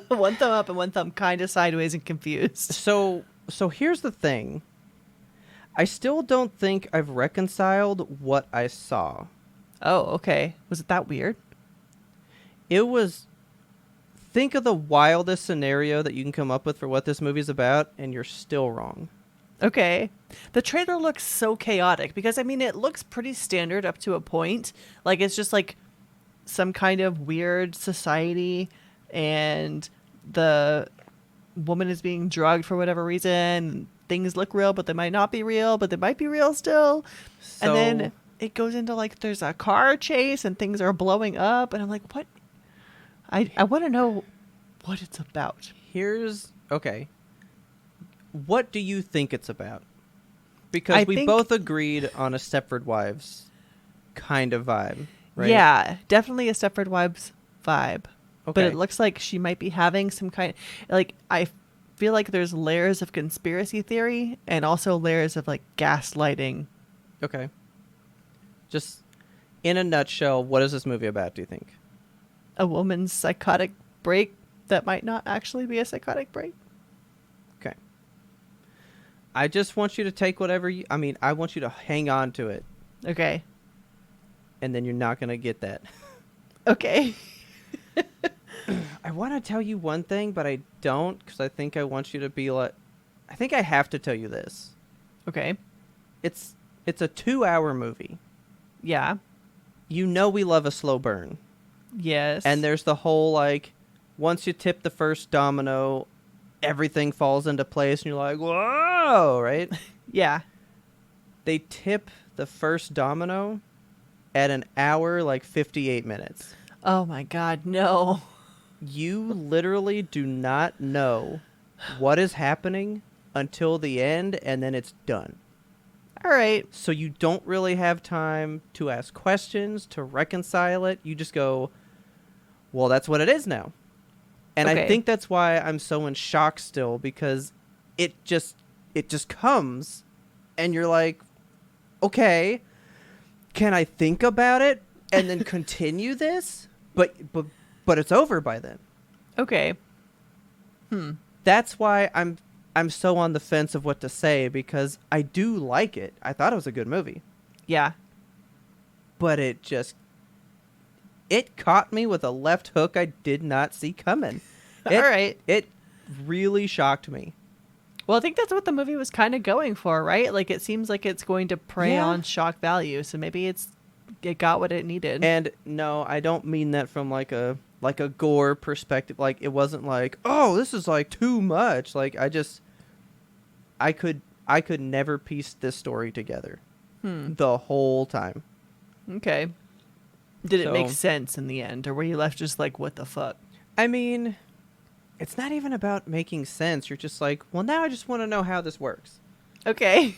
1 thumb up and 1 thumb kind of sideways and confused. So here's the thing. I still don't think I've reconciled what I saw. Oh, okay. Was it that weird? It was... Think of the wildest scenario that you can come up with for what this movie's about, and you're still wrong. Okay. The trailer looks so chaotic because, I mean, it looks pretty standard up to a point. Like, it's just like some kind of weird society and the woman is being drugged for whatever reason. Things look real, but they might not be real, but they might be real still. So, And then it goes into like there's a car chase and things are blowing up. And I'm like, what? I want to know what it's about. Okay. What do you think it's about? Because I we think- both agreed on a Stepford Wives kind of vibe, right? Yeah, definitely a Stepford Wives vibe. But Okay. it looks like she might be having some kind like I feel like there's layers of conspiracy theory and also layers of like gaslighting. Okay. Just in a nutshell, what is this movie about, do you think? A woman's psychotic break that might not actually be a psychotic break. Okay. I just want you to take whatever I want you to hang on to it, Okay. and then you're not going to get that. Okay. I want to tell you one thing, but I don't, because I think I want you to be like... I think I have to tell you this. Okay. It's a 2-hour movie. Yeah. You know we love a slow burn. Yes. And there's the whole, like, once you tip the first domino, everything falls into place, and you're like, whoa, right? yeah. They tip the first domino at an hour, like 58 minutes. Oh my God, no. You literally do not know what is happening until the end, and then it's done. All right. So you don't really have time to ask questions, to reconcile it. You just go, well, that's what it is now. And I Okay. think that's why I'm so in shock still, because it just comes, and you're like, okay, can I think about it and then continue this? But it's over by then. Okay. That's why I'm so on the fence of what to say, because I do like it. I thought it was a good movie. Yeah. But it caught me with a left hook I did not see coming. All right. It really shocked me. Well, I think that's what the movie was kind of going for, right? Like, it seems like it's going to prey Yeah. on shock value, so maybe it got what it needed. And no, I don't mean that from like a gore perspective. Like, it wasn't like, oh, this is like too much. Like, I could never piece this story together the whole time. Okay. Did it make So- sense in the end, or were you left just like, what the fuck? I mean, it's not even about making sense. You're just like, well, now I just want to know how this works. Okay.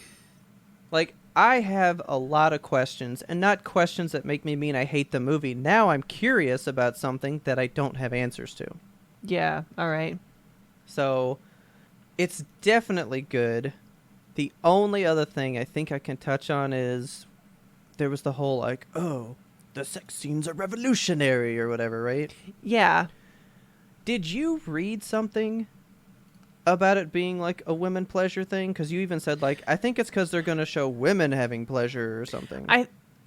Like, I have a lot of questions, and not questions that make me mean I hate the movie. Now I'm curious about something that I don't have answers to. Yeah. All right. So, it's definitely good. The only other thing I think I can touch on is there was the whole like, oh, the sex scenes are revolutionary or whatever, right? Yeah. Did you read something about it being like a women pleasure thing? Because you even said like, I think it's because they're going to show women having pleasure or something.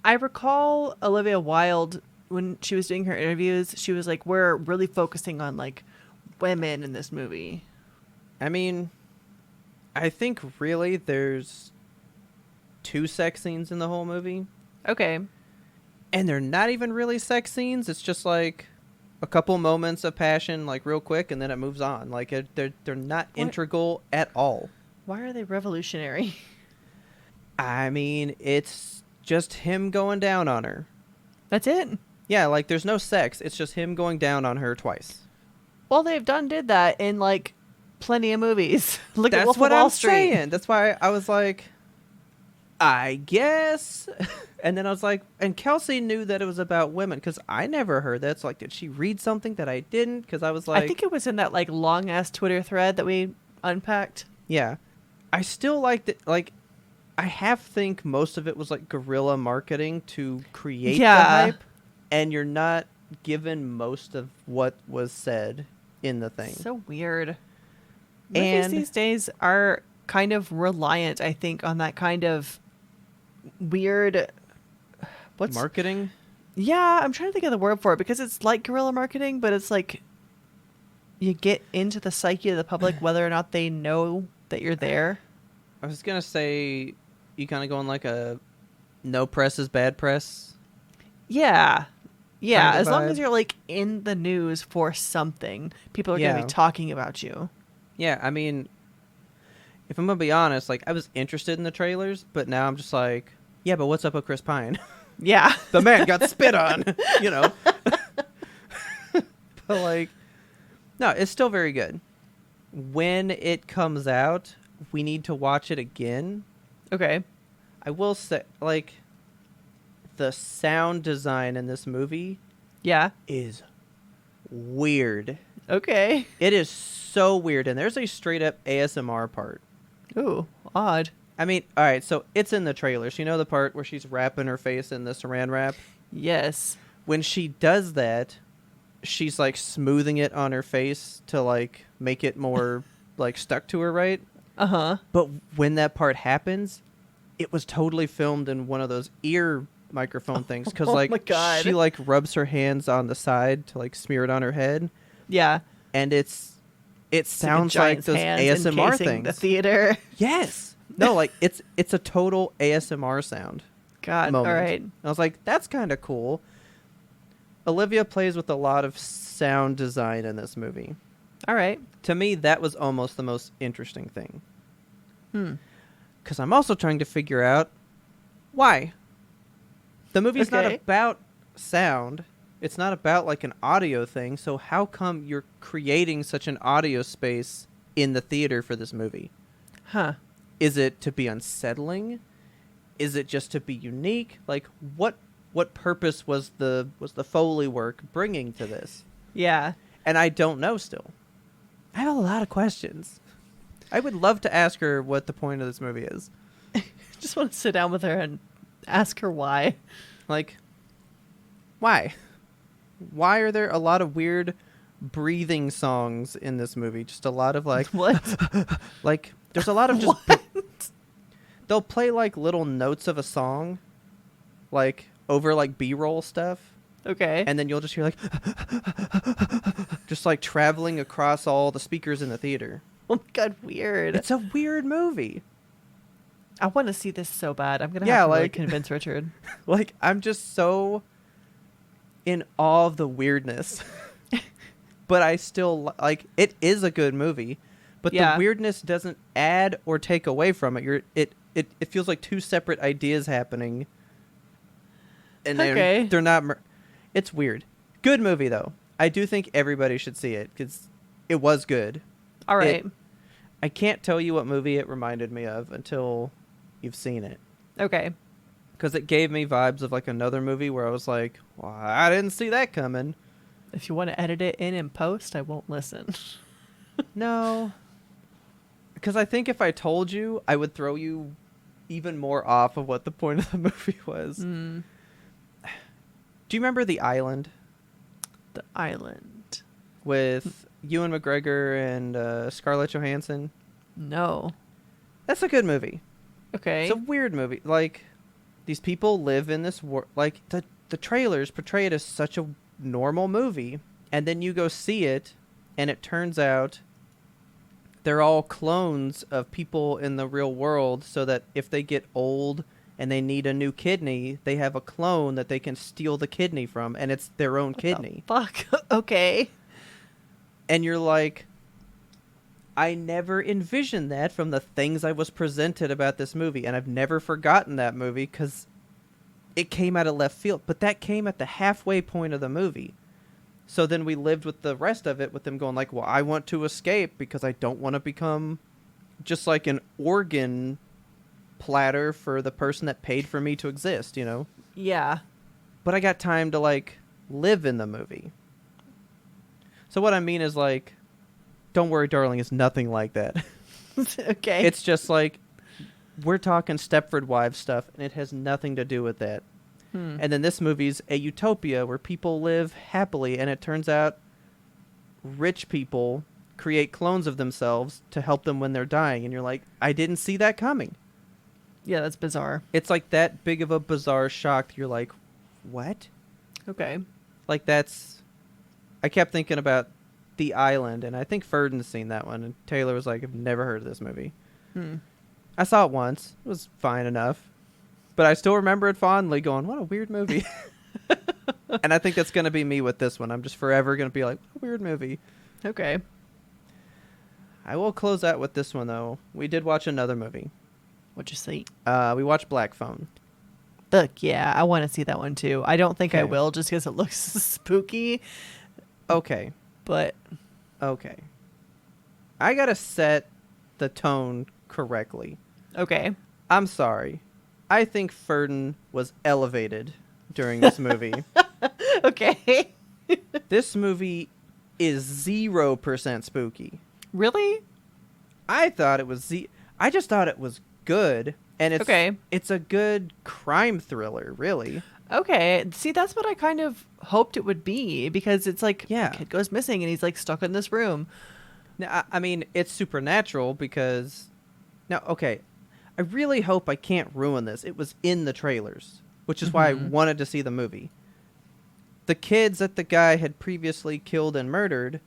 I recall Olivia Wilde, when she was doing her interviews, she was like, we're really focusing on like women in this movie. I mean, I think really there's 2 sex scenes in the whole movie. Okay. And they're not even really sex scenes. It's just like a couple moments of passion, like real quick, and then it moves on. Like they're not integral at all. Why are they revolutionary? I mean, it's just him going down on her. That's it? Yeah, like there's no sex. It's just him going down on her twice. Well, did that in like plenty of movies. Look at That's Wolf what of Wall I'm Street. saying. That's why I was like, I guess. And then I was like, and Kelsey knew that it was about women because I never heard that. It's like, did she read something that I didn't? Because I was like, I think it was in that like long ass Twitter thread that we unpacked. yeah. I still like that. Like, I think most of it was like guerrilla marketing to create the hype, and you're not given most of what was said in the thing. So weird. And Movies these days are kind of reliant, I think, on that kind of weird. What's marketing? Yeah, I'm trying to think of the word for it because it's like guerrilla marketing, but it's like you get into the psyche of the public whether or not they know that you're there. I was gonna say you kind of go on like a no press is bad press. Yeah. Yeah, Kind of as long vibe. as you're like in the news for something, people are going to Yeah. be talking about you. Yeah, I mean, if I'm gonna be honest, like I was interested in the trailers, but now I'm just like, yeah, but what's up with Chris Pine? Yeah. The man got spit on, you know. But like, no, it's still very good. When it comes out, we need to watch it again. Okay. I will say, like, the sound design in this movie Yeah. is weird. Okay. It is so weird, and there's a straight up ASMR part. Ooh, odd. I mean, all right, so it's in the trailers. You know the part where she's wrapping her face in the saran wrap? Yes. When she does that, she's like smoothing it on her face to like make it more like stuck to her, right? Uh-huh. But when that part happens, it was totally filmed in one of those ear microphone things because Oh like my God. she like rubs her hands on the side to like smear it on her head, Yeah. and it sounds like, a like giant's those hands ASMR encasing things. the theater. Yes. No, like it's a total ASMR sound. God. Moment. All right. I was like, that's kind of cool. Olivia plays with a lot of sound design in this movie. All right. To me, that was almost the most interesting thing. Hmm. Because I'm also trying to figure out why. The movie's not Okay. about sound. It's not about like an audio thing. So how come you're creating such an audio space in the theater for this movie? Huh. Is it to be unsettling? Is it just to be unique? Like what purpose was the Foley work bringing to this? Yeah. And I don't know still. I have a lot of questions. I would love to ask her what the point of this movie is. Just want to sit down with her and ask her why. Like, why? Why are there a lot of weird breathing songs in this movie? Just a lot of like, What? like there's a lot of just. They'll play like little notes of a song, like over like B-roll stuff, Okay. and then you'll just hear like, just like traveling across all the speakers in the theater. Oh my God, weird. It's a weird movie. I want to see this so bad. I'm gonna Yeah, have to really like- convince Richard. Like I'm just so in awe of the weirdness. But I still like it is a good movie, but Yeah. the weirdness doesn't add or take away from it. It feels like two separate ideas happening. And Okay. they're not it's weird. Good movie though. I do think everybody should see it cuz it was good. All right. I can't tell you what movie it reminded me of until you've seen it. Okay. Because it gave me vibes of like another movie where I was like, well, I didn't see that coming. If you want to edit it in and post, I won't listen. No. Because I think if I told you, I would throw you even more off of what the point of the movie was. Mm. Do you remember The Island The Island. with Ewan McGregor and Scarlett Johansson? No. That's a good movie. Okay. It's a weird movie. Like, these people live in this world. Like, the trailers portray it as such a normal movie, and then you go see it, and it turns out they're all clones of people in the real world, so that if they get old and they need a new kidney, they have a clone that they can steal the kidney from, and it's their own kidney. Fuck. Okay. And you're like, I never envisioned that from the things I was presented about this movie, and I've never forgotten that movie because it came out of left field. But that came at the halfway point of the movie. So then we lived with the rest of it with them going like, well, I want to escape because I don't want to become just like an organ platter for the person that paid for me to exist, you know? Yeah. But I got time to like live in the movie. So what I mean is like, Don't Worry Darling is nothing like that. Okay. It's just like, we're talking Stepford Wives stuff, and it has nothing to do with that. And then this movie's a utopia where people live happily, and it turns out rich people create clones of themselves to help them when they're dying. And you're like, I didn't see that coming. Yeah, that's bizarre. It's like that big of a bizarre shock. You're like, what? Okay. Like that's... I kept thinking about The Island, and I think Ferdin's seen that one, and Taylor was like, I've never heard of this movie. I saw it once. It was fine enough. But I still remember it fondly going, what a weird movie. And I think that's going to be me with this one. I'm just forever going to be like, what a weird movie. Okay. I will close out with this one, though. We did watch another movie. What'd you see? We watched Black Phone. Look, yeah, I want to see that one too. I don't think I Okay. will just because it looks spooky, Okay. but Okay. I got to set the tone correctly. okay. I'm sorry. I think Ferdin was elevated during this movie. Okay. This movie is 0% spooky. Really? I thought it was I just thought it was good, and it's Okay. It's a good crime thriller, really. Okay. See, that's what I kind of hoped it would be because it's like Yeah. a kid goes missing and he's like stuck in this room. Now, I mean, it's supernatural because now, okay, I really hope I can't ruin this. It was in the trailers, which is why I wanted to see the movie. The kids that the guy had previously killed and murdered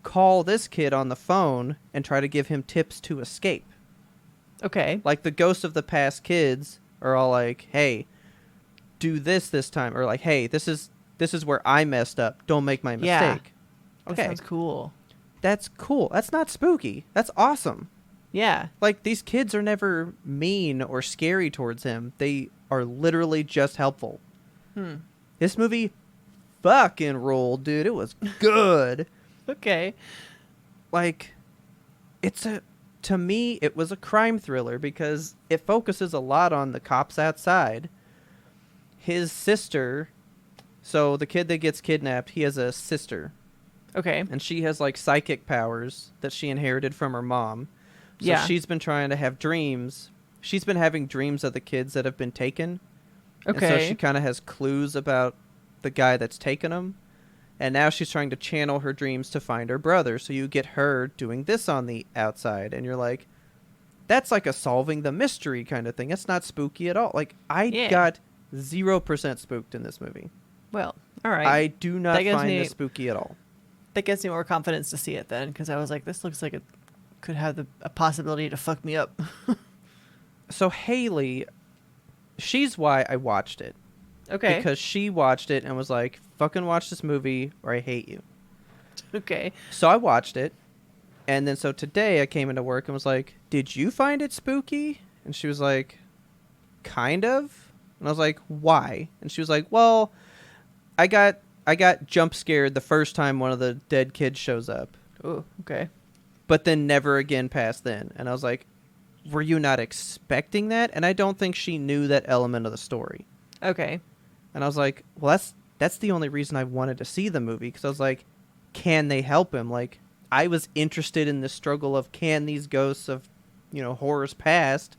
call this kid on the phone and try to give him tips to escape. Okay. Like the ghosts of the past kids are all like, "Hey, do this time," or like, "Hey, this is where I messed up. Don't make my Yeah. mistake." That Okay, sounds cool. that's cool. That's not spooky. That's awesome. Yeah. Like these kids are never mean or scary towards him. They are literally just helpful. This movie fucking rolled, dude. It was good. Okay. Like, to me, it was a crime thriller because it focuses a lot on the cops outside. His sister, so the kid that gets kidnapped, he has a sister, Okay. and she has like psychic powers that she inherited from her mom. So Yeah. she's been trying to have dreams. She's been having dreams of the kids that have been taken. Okay. And so she kind of has clues about the guy that's taken them. And now she's trying to channel her dreams to find her brother. So you get her doing this on the outside. And you're like, that's like a solving the mystery kind of thing. It's not spooky at all. Like, I Yeah. got 0% spooked in this movie. Well, all right. I do not That gives find me- this spooky at all. That gives me more confidence to see it then because I was like, this looks like it could have a possibility to fuck me up. So Haley, she's why I watched it. Okay. Because she watched it and was like, fucking watch this movie or I hate you. Okay. So I watched it. And then so today I came into work and was like, did you find it spooky? And she was like, kind of. And I was like, why? And she was like, well, I got jump scared the first time one of the dead kids shows up. Oh, okay. But then never again past then. And I was like, were you not expecting that? And I don't think she knew that element of the story. Okay. And I was like, well, that's the only reason I wanted to see the movie. Because I was like, can they help him? Like, I was interested in the struggle of can these ghosts of, horrors past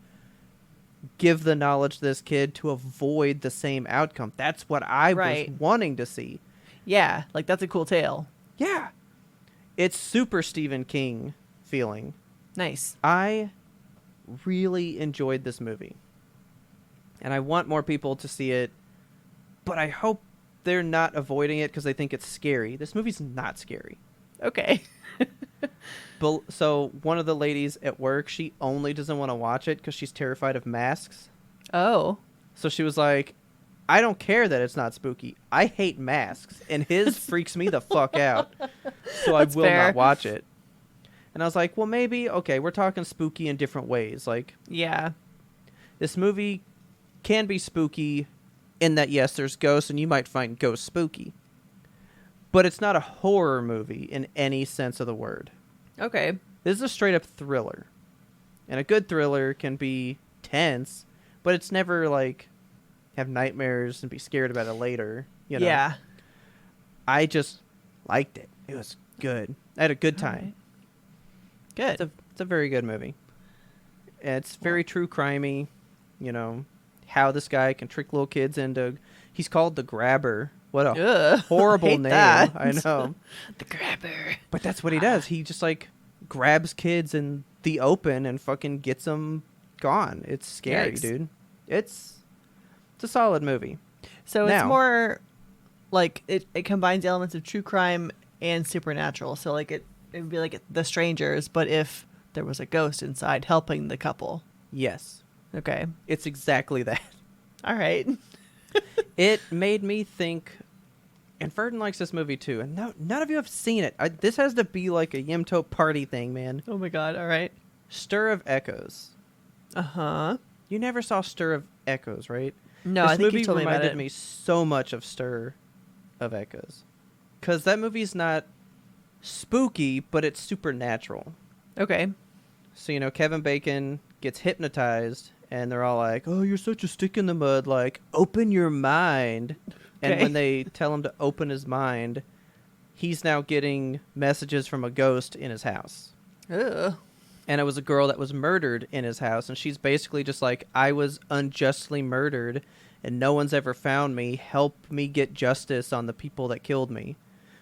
give the knowledge to this kid to avoid the same outcome. That's what I Right. was wanting to see. Yeah, like that's a cool tale. Yeah. It's super Stephen King feeling. Nice. I really enjoyed this movie. And I want more people to see it, but I hope they're not avoiding it because they think it's scary. This movie's not scary. Okay. So one of the ladies at work, she only doesn't want to watch it because she's terrified of masks. Oh. So she was like, I don't care that it's not spooky. I hate masks, and his freaks me the fuck out. So I That's will fair. not watch it. And I was like, well, maybe, okay, we're talking spooky in different ways. Like, Yeah. this movie can be spooky in that, yes, there's ghosts, and you might find ghosts spooky. But it's not a horror movie in any sense of the word. Okay. This is a straight-up thriller. And a good thriller can be tense, but it's never, like, have nightmares and be scared about it later. You know? Yeah. I just liked it. It was good. I had a good time. Alright. Good. It's a very good movie. It's very true crimey, you know, how this guy can trick little kids into... He's called the Grabber. What a Ugh, horrible hate name. that. I know. The grabber. But that's what he does. He just, like, grabs kids in the open and fucking gets them gone. It's scary, Yikes. dude. It's a solid movie. So Now- it's more like it combines elements of true crime and supernatural. So like it would be like The Strangers, but if there was a ghost inside helping the couple. Yes. Okay. It's exactly that. All right. It made me think, and Verdon likes this movie too, and none of you have seen it. This has to be like a Yimto party thing, man. Oh my God. All right. Stir of Echoes. Uh-huh. You never saw Stir of Echoes, right? No, This I think movie you told me about reminded it. me so much of Stir of Echoes. Because that movie's not spooky, but it's supernatural. Okay. So, you know, Kevin Bacon gets hypnotized, and they're all like, oh, you're such a stick in the mud, like, open your mind. And Okay. when they tell him to open his mind, he's now getting messages from a ghost in his house. Ugh. And it was a girl that was murdered in his house, and she's basically just like, I was unjustly murdered, and no one's ever found me. Help me get justice on the people that killed me.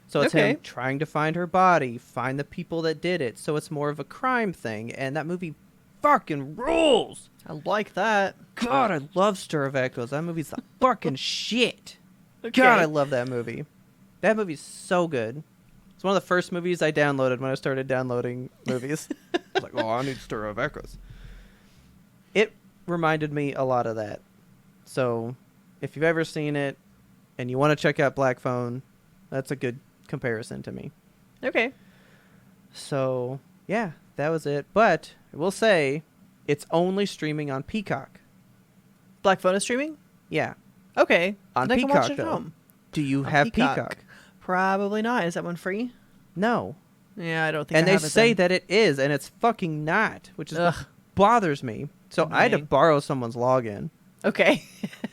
So it's Okay. him trying to find her body, find the people that did it. So it's more of a crime thing, and that movie fucking rules. I like that. God, I love Stir of Echoes. That movie's the fucking shit. Okay. God, I love that movie. That movie's so good. It's one of the first movies I downloaded when I started downloading movies. I was like, oh, I need Stir of Echoes. It reminded me a lot of that. So, if you've ever seen it and you want to check out Black Phone, that's a good comparison to me. Okay. So, yeah, that was it. But I will say, it's only streaming on Peacock. Black Phone is streaming? Yeah. Okay. On Then I can Peacock, watch it at though. home. Do you On have Peacock? Probably not. Is that one free? No. Yeah, I don't think And I they have it say then. that it is, and it's fucking not, which is what Ugh. bothers me. So I had to Annoying. borrow someone's login Okay.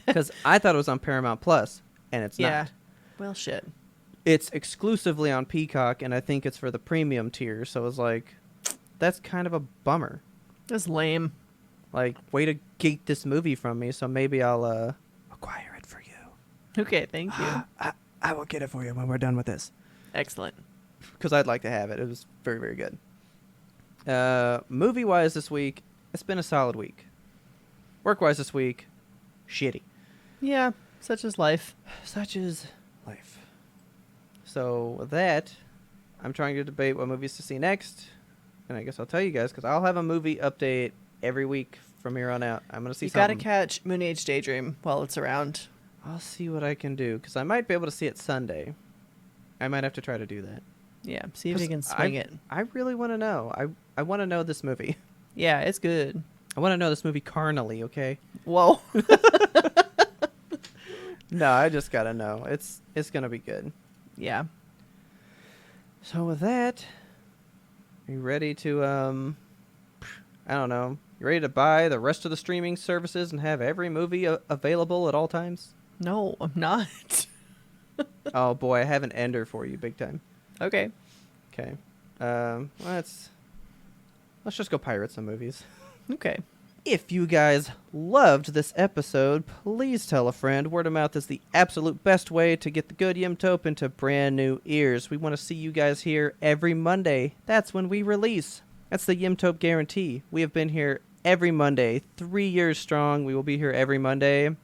because I thought it was on Paramount Plus, and it's Yeah. not. Well, shit. It's exclusively on Peacock, and I think it's for the premium tier. So it was like, that's kind of a bummer. That's lame. Like, way to gate this movie from me. So maybe I'll acquire it for you. Okay, thank you. I will get it for you when we're done with this. Excellent. Because I'd like to have it. It was very, very good. Movie-wise this week, it's been a solid week. Work-wise this week, shitty. Yeah, such is life. Such is life. So with that, I'm trying to debate what movies to see next. And I guess I'll tell you guys, because I'll have a movie update every week from here on out. I'm going to see You gotta something. catch Moonage Daydream while it's around. I'll see what I can do, because I might be able to see it Sunday. I might have to try to do that. Yeah, see if you 'Cause can swing it. I really want to know. I want to know this movie. Yeah, it's good. I want to know this movie carnally, okay? Whoa. No, I just got to know. It's going to be good. Yeah. So with that, are you ready to, I don't know, you ready to buy the rest of the streaming services and have every movie available at all times? No, I'm not. Oh boy, I have an ender for you, big time. Okay. Okay. Let's just go pirate some movies. Okay. If you guys loved this episode, please tell a friend. Word of mouth is the absolute best way to get the good Yimtope into brand new ears. We want to see you guys here every Monday. That's when we release. That's the Yimtope guarantee. We have been here every Monday, 3 years strong. We will be here every Monday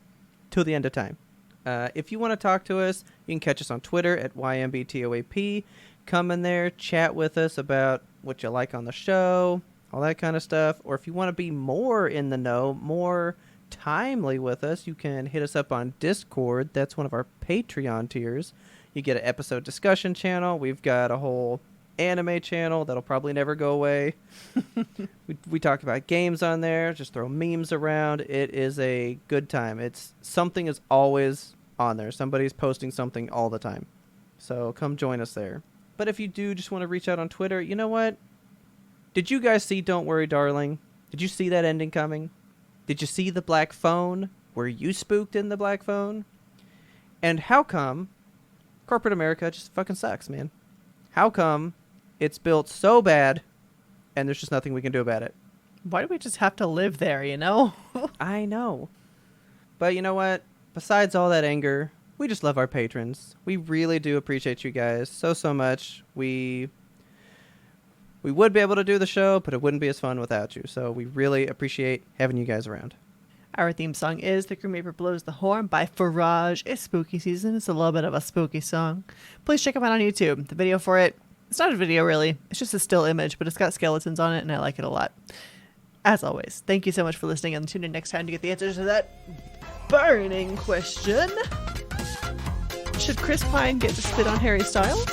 till the end of time. If you want to talk to us, you can catch us on Twitter at YMBTOAP. Come in there, chat with us about what you like on the show, all that kind of stuff. Or if you want to be more in the know, more timely with us, you can hit us up on Discord. That's one of our Patreon tiers. You get an episode discussion channel. We've got a whole anime channel that'll probably never go away. we talk about games on there, just throw memes around. It is a good time. Something is always on there. Somebody's posting something all the time. So come join us there. But if you do just want to reach out on Twitter, you know what? Did you guys see Don't Worry Darling? Did you see that ending coming? Did you see the black phone? Were you spooked in the black phone? And how come corporate America just fucking sucks, man? How come it's built so bad and there's just nothing we can do about it? Why do we just have to live there, you know? I know. But you know what? Besides all that anger, we just love our patrons. We really do appreciate you guys so much. We would be able to do the show, but it wouldn't be as fun without you. So we really appreciate having you guys around. Our theme song is The Grim Reaper Blows the Horn by Farage. It's spooky season. It's a little bit of a spooky song. Please check them out on YouTube. The video for it, it's not a video really. It's just a still image, but it's got skeletons on it, and I like it a lot. As always, thank you so much for listening, and tune in next time to get the answers to that burning question. Should Chris Pine get to spit on Harry Styles?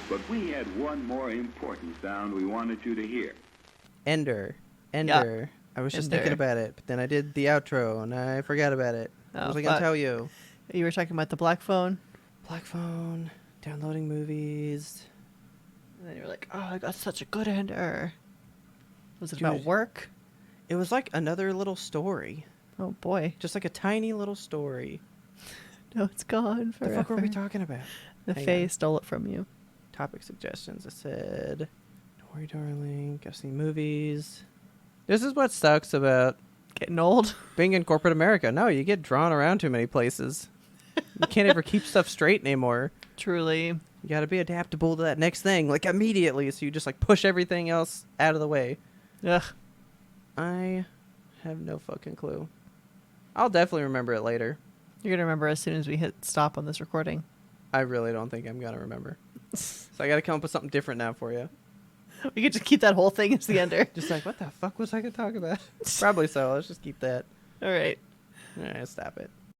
But we had one more important sound we wanted you to hear. Ender. Yeah. I was just Ender. thinking about it, but then I did the outro, and I forgot about it. What was I going to tell you? You were talking about the black phone? Black phone, downloading movies. And then you were like, oh, I got such a good ender. Was it Dude. about work? It was like another little story. Oh, boy. Just like a tiny little story. No, it's gone What forever. the fuck were we talking about? The Hang Fae on. stole it from you. Topic suggestions. I said, don't worry, darling. Gotta see movies. This is what sucks about Getting old. being in corporate America. No, you get drawn around too many places. You can't ever keep stuff straight anymore. Truly. You gotta be adaptable to that next thing, like immediately. So you just like push everything else out of the way. Ugh. I have no fucking clue. I'll definitely remember it later. You're going to remember as soon as we hit stop on this recording. I really don't think I'm gonna remember. So I gotta come up with something different now for you. We could just keep that whole thing as the ender. Just like, what the fuck was I gonna talk about? Probably so. Let's just keep that. All right. All right, stop it.